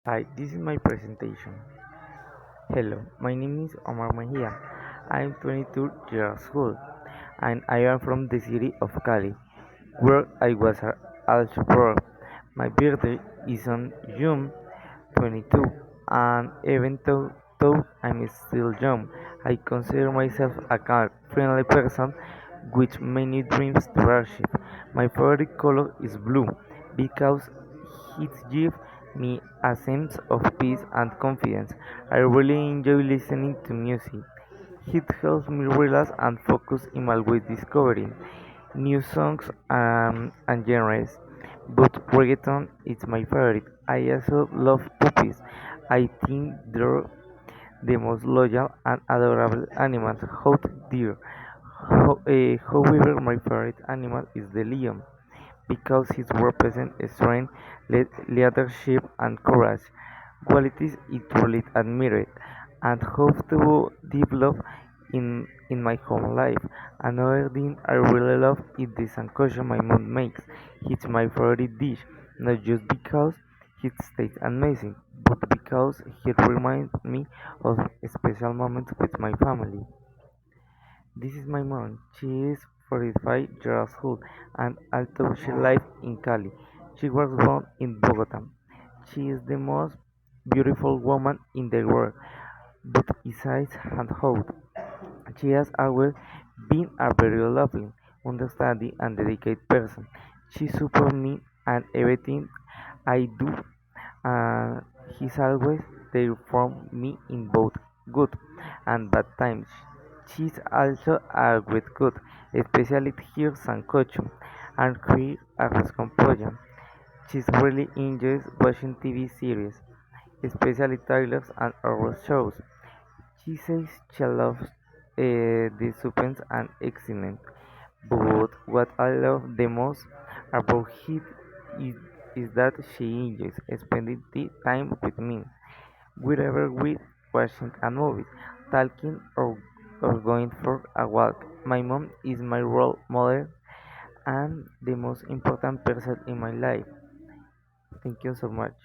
Hi, this is my presentation. Hello, my name is Omar Mejia. I am 22 years old and I am from the city of Cali, where I was also born. My birthday is on June 22, and even though I'm still young, I consider myself a kind, friendly person with many dreams to achieve. My favorite color is blue because it gives me a sense of peace and confidence. I really enjoy listening to music. It helps me relax and focus in always discovering new songs and genres. But reggaeton is my favorite. I also love puppies. I think they're the most loyal and adorable animals out there. However, my favorite animal is the lion because it represents strength, leadership, and courage, qualities it truly admired and hope to develop in my home life. Another thing I really love is the sancocho my mom makes. It's my favorite dish, not just because it tastes amazing, but because it reminds me of special moments with my family. This is my mom. She is 45 years old and although she lives in Cali, she was born in Bogota. She is the most beautiful woman in the world, but besides and out, she has always been a very lovely, understanding and dedicated person. She supports me and everything I do and he's always there for me in both good and bad times. She's also a great cook, especially here sancocho and her arroz con pollo. She really enjoys watching TV series, especially trailers and horror shows. She says she loves the suspense and excitement, but what I love the most about it is, is that she enjoys spending the time with me, wherever we watching a movie, talking or going for a walk. My mom is my role model and the most important person in my life. Thank you so much.